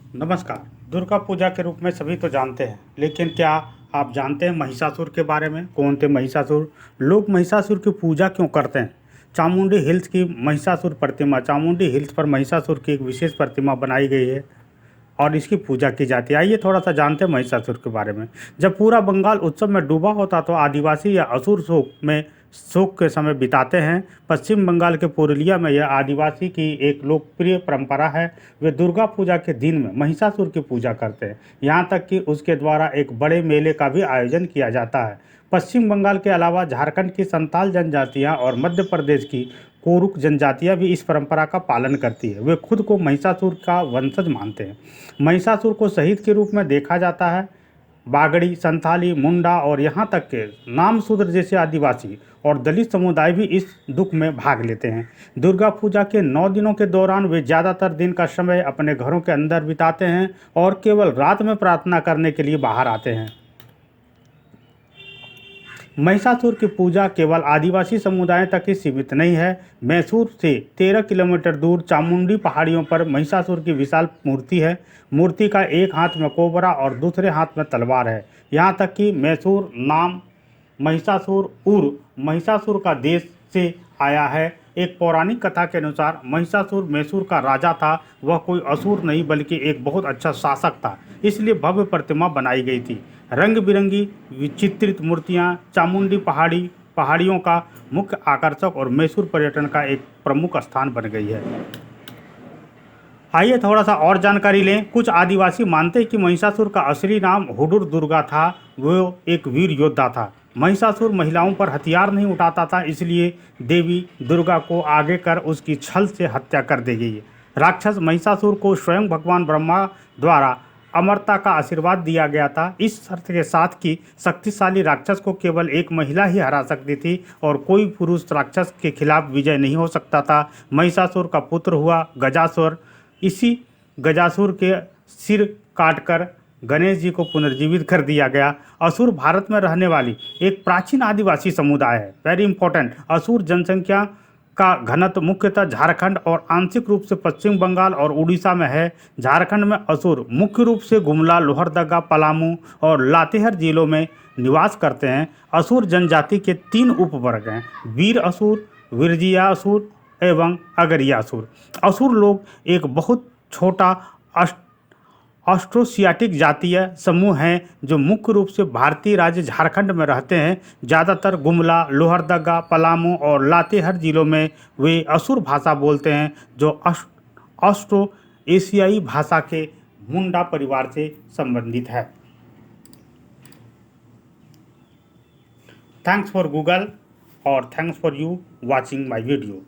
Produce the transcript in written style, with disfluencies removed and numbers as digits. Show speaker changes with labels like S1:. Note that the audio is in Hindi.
S1: नमस्कार। दुर्गा पूजा के रूप में सभी तो जानते हैं, लेकिन क्या आप जानते हैं महिषासुर के बारे में? कौन थे महिषासुर? लोग महिषासुर की पूजा क्यों करते हैं? चामुंडी हिल्स की महिषासुर प्रतिमा, चामुंडी हिल्स पर महिषासुर की एक विशेष प्रतिमा बनाई गई है और इसकी पूजा की जाती है। आइए थोड़ा सा जानते हैं महिषासुर के बारे में। जब पूरा बंगाल उत्सव में डूबा होता तो आदिवासी या असुर शोक के समय बिताते हैं। पश्चिम बंगाल के पुरुलिया में यह आदिवासी की एक लोकप्रिय परंपरा है। वे दुर्गा पूजा के दिन में महिषासुर की पूजा करते हैं, यहाँ तक कि उसके द्वारा एक बड़े मेले का भी आयोजन किया जाता है। पश्चिम बंगाल के अलावा झारखंड की संताल जनजातियाँ और मध्य प्रदेश की कोरुक जनजातियाँ भी इस परंपरा का पालन करती है। वे खुद को महिषासुर का वंशज मानते हैं। महिषासुर को शहीद के रूप में देखा जाता है। बागड़ी, संथाली, मुंडा और यहाँ तक के नामशूद्र जैसे आदिवासी और दलित समुदाय भी इस दुख में भाग लेते हैं। दुर्गा पूजा के 9 दिनों के दौरान वे ज़्यादातर दिन का समय अपने घरों के अंदर बिताते हैं और केवल रात में प्रार्थना करने के लिए बाहर आते हैं। महिषासुर की पूजा केवल आदिवासी समुदाय तक ही सीमित नहीं है। मैसूर से 13 किलोमीटर दूर चामुंडी पहाड़ियों पर महिषासुर की विशाल मूर्ति है। मूर्ति का एक हाथ में कोबरा और दूसरे हाथ में तलवार है। यहाँ तक कि मैसूर नाम महिषासुर महिषासुर का देश से आया है। एक पौराणिक कथा के अनुसार महिषासुर मैसूर का राजा था। वह कोई असुर नहीं बल्कि एक बहुत अच्छा शासक था, इसलिए भव्य प्रतिमा बनाई गई थी। रंग बिरंगी विचित्रित मूर्तियाँ चामुंडी पहाड़ियों का मुख्य आकर्षक और मैसूर पर्यटन का एक प्रमुख स्थान बन गई है। आइए थोड़ा सा और जानकारी लें। कुछ आदिवासी मानते हैं कि महिषासुर का असली नाम हुडुर दुर्गा था। वो एक वीर योद्धा था। महिषासुर महिलाओं पर हथियार नहीं उठाता था, इसलिए देवी दुर्गा को आगे कर उसकी छल से हत्या कर दी गई। राक्षस महिषासुर को स्वयं भगवान ब्रह्मा द्वारा अमरता का आशीर्वाद दिया गया था, इस शर्त के साथ कि शक्तिशाली राक्षस को केवल एक महिला ही हरा सकती थी और कोई पुरुष राक्षस के खिलाफ विजय नहीं हो सकता था। महिषासुर का पुत्र हुआ गजासुर। इसी गजासुर के सिर काटकर गणेश जी को पुनर्जीवित कर दिया गया। असुर भारत में रहने वाली एक प्राचीन आदिवासी समुदाय है। Very important. असुर जनसंख्या का घनत्व मुख्यतः झारखंड और आंशिक रूप से पश्चिम बंगाल और उड़ीसा में है। झारखंड में असुर मुख्य रूप से गुमला, लोहरदगा, पलामू और लातेहार जिलों में निवास करते हैं। असुर जनजाति के 3 उपवर्ग हैं: वीर असुर, विरजिया असुर एवं अगरिया असुर। असुर लोग एक बहुत छोटा ऑस्ट्रोसियाटिक जातीय समूह हैं जो मुख्य रूप से भारतीय राज्य झारखंड में रहते हैं। ज़्यादातर गुमला, लोहरदगा, पलामू और लातेहार जिलों में वे असुर भाषा बोलते हैं, जो ऑस्ट्रो एशियाई भाषा के मुंडा परिवार से संबंधित है। थैंक्स फॉर गूगल और thanks for you watching my video.